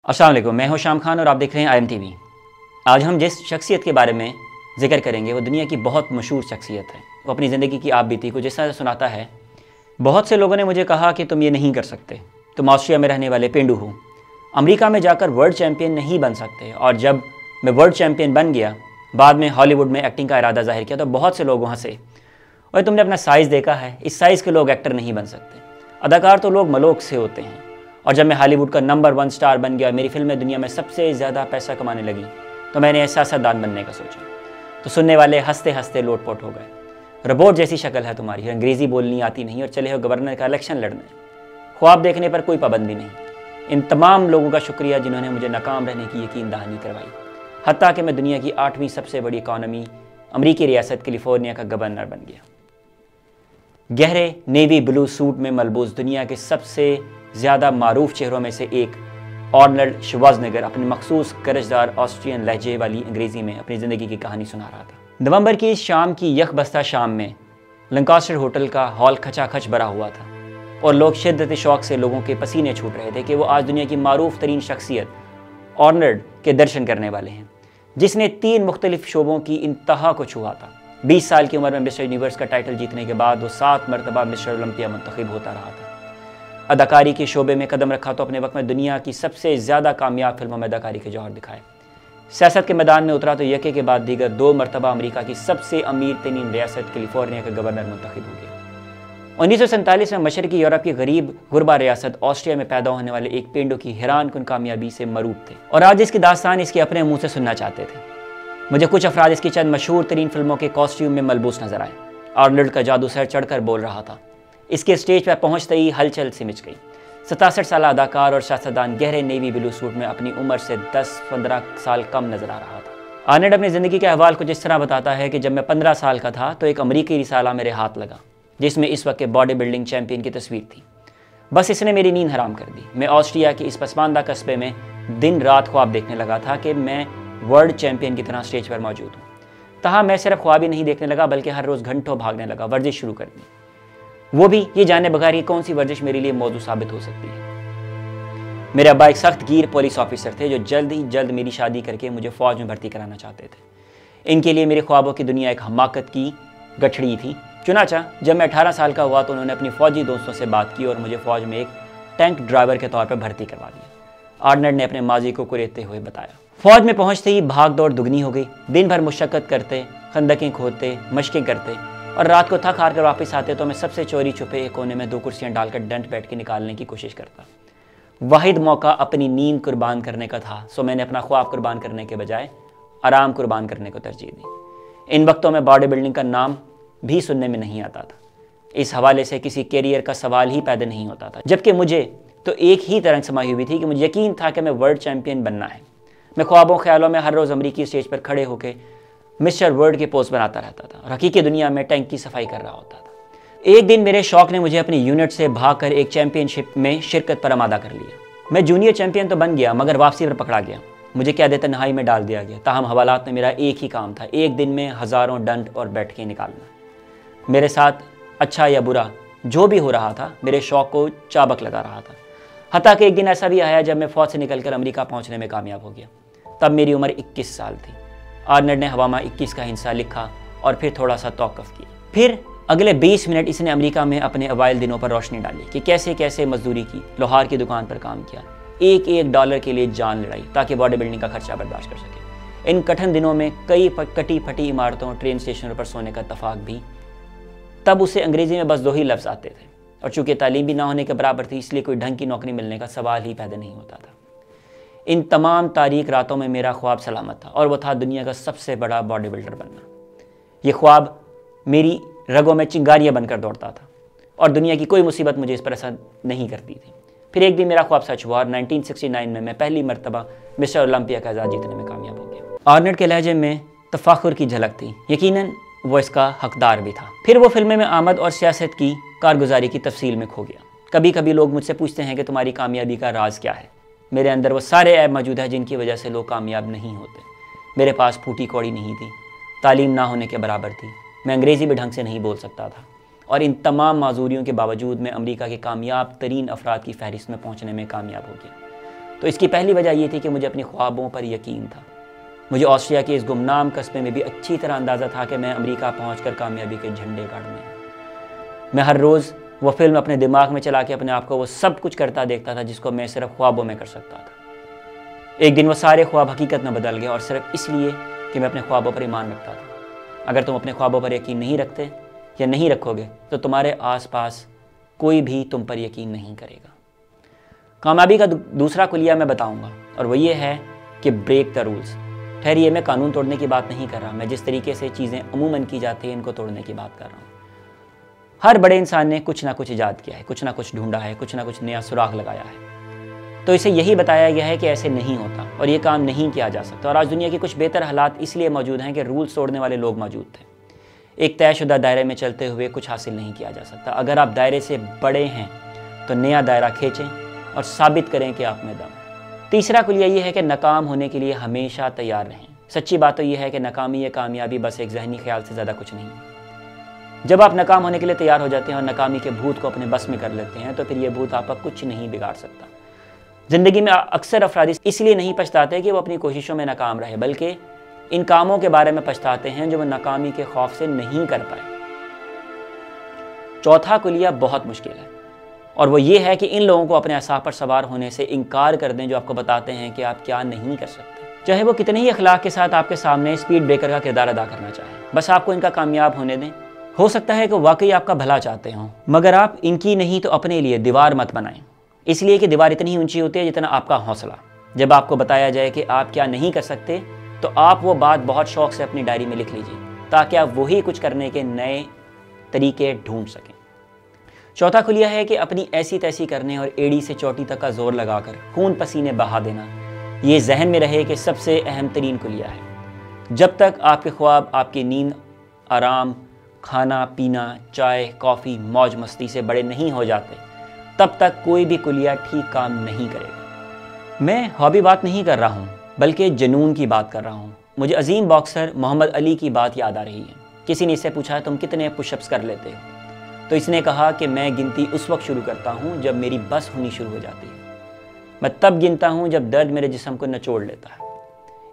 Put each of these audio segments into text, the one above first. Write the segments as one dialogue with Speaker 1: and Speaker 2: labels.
Speaker 1: السلام علیکم، میں ہوں شام خان اور آپ دیکھ رہے ہیں IM TV۔ آج ہم جس شخصیت کے بارے میں ذکر کریں گے وہ دنیا کی بہت مشہور شخصیت ہے۔ وہ اپنی زندگی کی آپ بیتی کو جس طرح سناتا ہے، بہت سے لوگوں نے مجھے کہا کہ تم یہ نہیں کر سکتے، تم آسٹریا میں رہنے والے پینڈو ہو، امریکہ میں جا کر ورلڈ چیمپئن نہیں بن سکتے۔ اور جب میں ورلڈ چیمپئن بن گیا، بعد میں ہالی ووڈ میں ایکٹنگ کا ارادہ ظاہر کیا، تو بہت سے لوگ وہاں سے اور تم نے اپنا سائز دیکھا ہے، اس سائز کے لوگ ایکٹر نہیں بن سکتے، اداکار تو لوگ ملوک سے ہوتے ہیں۔ اور جب میں ہالی ووڈ کا نمبر 1 سٹار بن گیا اور میری فلمیں دنیا میں سب سے زیادہ پیسہ کمانے لگی، تو میں نے سیاستدان بننے کا سوچا۔ تو سننے والے ہنستے ہنستے لوٹ پوٹ ہو گئے، روبوٹ جیسی شکل ہے تمہاری، انگریزی بولنی آتی نہیں اور چلے ہو گورنر کا الیکشن لڑنے، خواب دیکھنے پر کوئی پابندی نہیں۔ ان تمام لوگوں کا شکریہ جنہوں نے مجھے ناکام رہنے کی یقین دہانی کروائی، حتیٰ کہ میں دنیا کی 8ویں سب سے بڑی اکانومی امریکی ریاست کیلیفورنیا کا گورنر بن گیا۔ گہرے نیوی بلو سوٹ میں ملبوس دنیا کے سب سے زیادہ معروف چہروں میں سے ایک آرنلڈ شوازنگر اپنی مخصوص کرجدار آسٹرین لہجے والی انگریزی میں اپنی زندگی کی کہانی سنا رہا تھا۔ نومبر کی شام کی یک بستہ شام میں لنکاسٹر ہوٹل کا ہال کھچا کھچ بھرا ہوا تھا اور لوگ شدت شوق سے لوگوں کے پسینے چھوٹ رہے تھے کہ وہ آج دنیا کی معروف ترین شخصیت آرنلڈ کے درشن کرنے والے ہیں، جس نے 3 مختلف شعبوں کی انتہا کو چھوا تھا۔ 20 سال کی عمر میں مسٹر یونیورس کا ٹائٹل جیتنے کے بعد وہ 7 مرتبہ مسٹر اولمپیا منتخب ہوتا رہا تھا۔ اداکاری کے شعبے میں قدم رکھا تو اپنے وقت میں دنیا کی سب سے زیادہ کامیاب فلموں میں اداکاری کے جوہر دکھائے۔ سیاست کے میدان میں اترا تو یکے کے بعد دیگر 2 مرتبہ امریکہ کی سب سے امیر ترین ریاست کیلیفورنیا کا گورنر منتخب ہو گیا۔ 1947 میں مشرقی یورپ کی غریب غربا ریاست آسٹریا میں پیدا ہونے والے ایک پینڈو کی حیران کن کامیابی سے مروب تھے، اور آج اس کی داستان اس کے اپنے منہ سے سننا چاہتے تھے۔ مجھے کچھ افراد اس کی چند مشہور ترین فلموں کے کاسٹیوم میں ملبوس نظر آئے۔ آرنلڈ کا جادو سر چڑھ کر بول رہا تھا، اس کے اسٹیج پر پہنچتے ہی ہلچل سے مچ گئی۔ 67 سالہ اداکار اور سیاستدان گہرے نیوی بلو سوٹ میں اپنی عمر سے 10-15 سال کم نظر آ رہا تھا۔ آرنلڈ اپنی زندگی کے احوال کو جس طرح بتاتا ہے کہ جب میں 15 سال کا تھا تو ایک امریکی رسالہ میرے ہاتھ لگا، جس میں اس وقت کے باڈی بلڈنگ چیمپئن کی تصویر تھی۔ بس اس نے میری نیند حرام کر دی۔ میں آسٹریا کے اس پسماندہ قصبے میں دن رات خواب دیکھنے لگا تھا کہ میں ورلڈ چیمپئن کی طرح اسٹیج پر موجود ہوں۔ تاہم میں صرف خواب ہی نہیں دیکھنے لگا بلکہ ہر روز گھنٹوں بھاگنے لگا، ورزش شروع کر دی، وہ بھی یہ جانے بغیر کہ کون سی ورزش میرے لیے موضوع ثابت ہو سکتی ہے۔ میرے ابا ایک سخت گیر پولیس آفیسر تھے جو جلد ہی جلد میری شادی کر کے مجھے فوج میں بھرتی کرانا چاہتے تھے۔ ان کے لیے میرے خوابوں کی دنیا ایک حماقت کی گٹھڑی تھی۔ چنانچہ جب میں 18 سال کا ہوا تو انہوں نے اپنی فوجی دوستوں سے بات کی اور مجھے فوج میں ایک ٹینک ڈرائیور کے طور پر بھرتی کروا دیا۔ آرنلڈ نے اپنے ماضی کو کریدتے ہوئے بتایا۔ فوج میں پہنچتے ہی بھاگ دوڑ دگنی ہو گئی، دن بھر مشقت کرتے، خندقیں کھودتے، مشقیں کرتے، اور رات کو تھک ہار کر واپس آتے تو میں سب سے چوری چھپے ایک کونے میں 2 کرسیاں ڈال کر ڈنٹ بیٹھ کے نکالنے کی کوشش کرتا۔ واحد موقع اپنی نیند قربان کرنے کا تھا، سو میں نے اپنا خواب قربان کرنے کے بجائے آرام قربان کرنے کو ترجیح دی۔ ان وقتوں میں باڈی بلڈنگ کا نام بھی سننے میں نہیں آتا تھا، اس حوالے سے کسی کیریئر کا سوال ہی پیدا نہیں ہوتا تھا، جبکہ مجھے تو ایک ہی طرح سمائی ہوئی تھی کہ مجھے یقین تھا کہ میں ورلڈ چیمپئن بننا ہے۔ میں خوابوں خیالوں میں ہر روز امریکی اسٹیج پر کھڑے ہو کے مسٹر ورلڈ کے پوز بناتا رہتا تھا اور حقیقی دنیا میں ٹینک کی صفائی کر رہا ہوتا تھا۔ ایک دن میرے شوق نے مجھے اپنی یونٹ سے بھاگ کر ایک چیمپئن شپ میں شرکت پر آمادہ کر لیا۔ میں جونیئر چیمپئن تو بن گیا مگر واپسی پر پکڑا گیا، مجھے قیادِ تنہائی میں ڈال دیا گیا۔ تاہم حوالات میں میرا ایک ہی کام تھا، ایک دن میں ہزاروں ڈنٹ اور بیٹھکیں نکالنا۔ میرے ساتھ اچھا یا برا جو بھی ہو رہا تھا میرے شوق کو چابک لگا رہا تھا، حتیٰ کہ ایک دن ایسا بھی آیا جب میں فوج سے نکل کر امریکہ پہنچنے میں کامیاب ہو گیا۔ تب میری عمر 21 سال تھی۔ آرنلڈ نے ہواما 21 کا ہندسہ لکھا اور پھر تھوڑا سا توقف کیا۔ پھر اگلے 20 منٹ اس نے امریکہ میں اپنے اوائل دنوں پر روشنی ڈالی کہ کیسے کیسے مزدوری کی، لوہار کی دکان پر کام کیا، ایک ڈالر کے لیے جان لڑائی تاکہ باڈی بلڈنگ کا خرچہ برداشت کر سکے۔ ان کٹھن دنوں میں کئی کٹی پھٹی عمارتوں، ٹرین اسٹیشنوں پر سونے کا اتفاق بھی۔ تب اسے انگریزی میں بس 2 ہی لفظ آتے تھے، اور چونکہ تعلیم بھی نہ ہونے کے برابر تھی اس لیے کوئی ڈھنگ کی نوکری ملنے کا سوال ہی پیدا نہیں ہوتا تھا۔ ان تمام تاریک راتوں میں میرا خواب سلامت تھا، اور وہ تھا دنیا کا سب سے بڑا باڈی بلڈر بننا۔ یہ خواب میری رگوں میں چنگاریاں بن کر دوڑتا تھا، اور دنیا کی کوئی مصیبت مجھے اس پر اثر نہیں کرتی تھی۔ پھر ایک دن میرا خواب سچ ہوا اور 1969 میں پہلی مرتبہ مسٹر اولمپیا کا اعزاز جیتنے میں کامیاب ہو گیا۔ آرنلڈ کے لہجے میں تفاخر کی جھلک تھی، یقیناً وہ اس کا حقدار بھی تھا۔ پھر وہ فلمیں میں آمد اور سیاست کی کارگزاری کی تفصیل میں کھو گیا۔ کبھی کبھی لوگ مجھ سے پوچھتے ہیں کہ تمہاری کامیابی کا راز کیا ہے۔ میرے اندر وہ سارے عیب موجود ہیں جن کی وجہ سے لوگ کامیاب نہیں ہوتے۔ میرے پاس پھوٹی کوڑی نہیں تھی، تعلیم نہ ہونے کے برابر تھی، میں انگریزی بھی ڈھنگ سے نہیں بول سکتا تھا، اور ان تمام معذوریوں کے باوجود میں امریکہ کے کامیاب ترین افراد کی فہرست میں پہنچنے میں کامیاب ہو گیا۔ تو اس کی پہلی وجہ یہ تھی کہ مجھے اپنی خوابوں پر یقین تھا. مجھے آسٹریا کے اس گمنام قصبے میں بھی اچھی طرح اندازہ تھا کہ میں امریکہ پہنچ کر کامیابی کے جھنڈے گاڑنے ہیں. میں ہر روز وہ فلم اپنے دماغ میں چلا کے اپنے آپ کو وہ سب کچھ کرتا دیکھتا تھا جس کو میں صرف خوابوں میں کر سکتا تھا. ایک دن وہ سارے خواب حقیقت میں بدل گئے، اور صرف اس لیے کہ میں اپنے خوابوں پر ایمان رکھتا تھا. اگر تم اپنے خوابوں پر یقین نہیں رکھتے یا نہیں رکھو گے تو تمہارے آس پاس کوئی بھی تم پر یقین نہیں کرے گا. کامیابی کا دوسرا کلیہ میں بتاؤں گا، اور وہ یہ ہے کہ بریک دا رولز. ٹھہریے، میں قانون توڑنے کی بات نہیں کر رہا، میں جس طریقے سے چیزیں عموماً کی جاتی ہیں ان کو توڑنے کی بات کر رہا ہوں. ہر بڑے انسان نے کچھ نہ کچھ ایجاد کیا ہے، کچھ نہ کچھ ڈھونڈا ہے، کچھ نہ کچھ نیا سراغ لگایا ہے. تو اسے یہی بتایا گیا ہے کہ ایسے نہیں ہوتا اور یہ کام نہیں کیا جا سکتا. اور آج دنیا کے کچھ بہتر حالات اس لیے موجود ہیں کہ رولز توڑنے والے لوگ موجود تھے. ایک طے شدہ دائرے میں چلتے ہوئے کچھ حاصل نہیں کیا جا سکتا. اگر آپ دائرے سے بڑے ہیں تو نیا دائرہ کھینچیں اور ثابت کریں کہ آپ میں دم ہے. تیسرا کلیہ یہ ہے کہ ناکام ہونے کے لیے ہمیشہ تیار رہیں. سچی بات تو یہ ہے کہ ناکامی یا کامیابی بس ایک ذہنی خیال سے زیادہ کچھ نہیں. جب آپ ناکام ہونے کے لیے تیار ہو جاتے ہیں اور ناکامی کے بھوت کو اپنے بس میں کر لیتے ہیں تو پھر یہ بھوت آپ کا کچھ نہیں بگاڑ سکتا. زندگی میں اکثر افراد اس لیے نہیں پچھتاتے کہ وہ اپنی کوششوں میں ناکام رہے، بلکہ ان کاموں کے بارے میں پچھتاتے ہیں جو وہ ناکامی کے خوف سے نہیں کر پائے. چوتھا کلیہ بہت مشکل ہے، اور وہ یہ ہے کہ ان لوگوں کو اپنے اعصاب پر سوار ہونے سے انکار کر دیں جو آپ کو بتاتے ہیں کہ آپ کیا نہیں کر سکتے، چاہے وہ کتنے ہی اخلاق کے ساتھ آپ کے سامنے سپیڈ بریکر کا کردار ادا کرنا چاہیں. بس آپ کو ان کا کامیاب ہونے دیں. ہو سکتا ہے کہ واقعی آپ کا بھلا چاہتے ہوں، مگر آپ ان کی نہیں تو اپنے لیے دیوار مت بنائیں. اس لیے کہ دیوار اتنی اونچی ہوتی ہے جتنا آپ کا حوصلہ. جب آپ کو بتایا جائے کہ آپ کیا نہیں کر سکتے تو آپ وہ بات بہت شوق سے اپنی ڈائری میں لکھ لیجیے تاکہ آپ وہی کچھ کرنے کے نئے طریقے ڈھونڈ سکیں. چوتھا کلیہ ہے کہ اپنی ایسی تیسی کرنے اور ایڑی سے چوٹی تک کا زور لگا کر خون پسینے بہا دینا. یہ ذہن میں رہے کہ سب سے اہم ترین کلیہ ہے. جب تک آپ کے خواب آپ کی نیند، آرام، کھانا پینا، چائے، کافی، موج مستی سے بڑے نہیں ہو جاتے تب تک کوئی بھی کلیہ ٹھیک کام نہیں کرے گا. میں ہابی بات نہیں کر رہا ہوں بلکہ جنون کی بات کر رہا ہوں. مجھے عظیم باکسر محمد علی کی بات یاد آ رہی ہے. کسی نے اس سے پوچھا تم کتنے پش اپس کر لیتے ہو؟ تو اس نے کہا کہ میں گنتی اس وقت شروع کرتا ہوں جب میری بس ہونی شروع ہو جاتی ہے. میں تب گنتا ہوں جب درد میرے جسم کو نچوڑ لیتا ہے.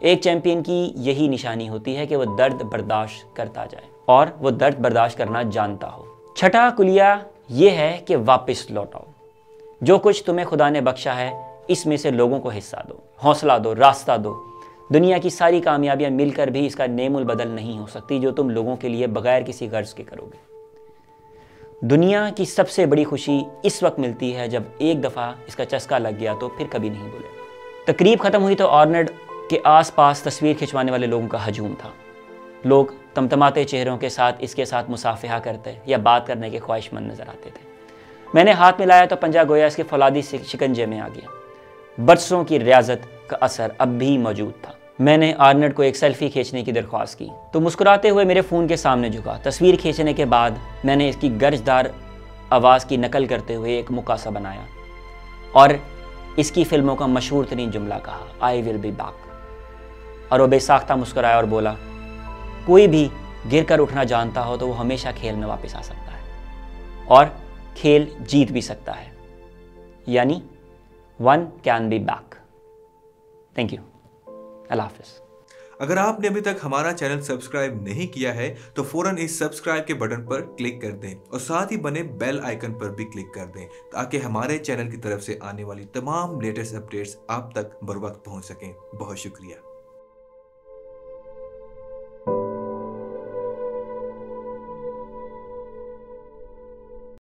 Speaker 1: ایک چیمپئن کی یہی نشانی ہوتی ہے کہ وہ درد برداشت کرتا جائے اور وہ درد برداشت کرنا جانتا ہو. چھٹا کلیہ یہ ہے کہ واپس لوٹاؤ. جو کچھ تمہیں خدا نے بخشا ہے اس میں سے لوگوں کو حصہ دو، حوصلہ دو، راستہ دو. دنیا کی ساری کامیابیاں مل کر بھی اس کا نیم البدل نہیں ہو سکتی جو تم لوگوں کے لیے بغیر کسی غرض کے کرو گے. دنیا کی سب سے بڑی خوشی اس وقت ملتی ہے جب ایک دفعہ اس کا چسکا لگ گیا تو پھر کبھی نہیں بھولے. تقریب ختم ہوئی تو آرنلڈ کے آس پاس تصویر کھنچوانے والے لوگوں کا ہجوم تھا. لوگ تمتماتے چہروں کے ساتھ اس کے ساتھ مصافحہ کرتے یا بات کرنے کے خواہش مند نظر آتے تھے. میں نے ہاتھ میں لایا تو پنجہ گویا اس کے فولادی شکنجے میں آ گیا. برسوں کی ریاضت کا اثر اب بھی موجود تھا. میں نے آرنلڈ کو ایک سیلفی کھینچنے کی درخواست کی تو مسکراتے ہوئے میرے فون کے سامنے جھکا. تصویر کھینچنے کے بعد میں نے اس کی گرجدار آواز کی نقل کرتے ہوئے ایک مکاسہ بنایا اور اس کی فلموں کا مشہور ترین جملہ کہا، آئی ول بی بیک. اور وہ بے ساختہ مسکرایا اور بولا، کوئی بھی گر کر اٹھنا جانتا ہو تو وہ ہمیشہ کھیل میں واپس آ سکتا ہے اور کھیل جیت بھی سکتا ہے، یعنی one can be back. Thank you. اللہ حافظ.
Speaker 2: اگر آپ نے ابھی تک ہمارا چینل سبسکرائب نہیں کیا ہے تو فوراً اس سبسکرائب کے بٹن پر کلک کر دیں اور ساتھ ہی بنے بیل آئیکن پر بھی کلک کر دیں تاکہ ہمارے چینل کی طرف سے آنے والی تمام لیٹسٹ اپڈیٹس آپ تک بر وقت پہنچ سکیں. بہت شکریہ.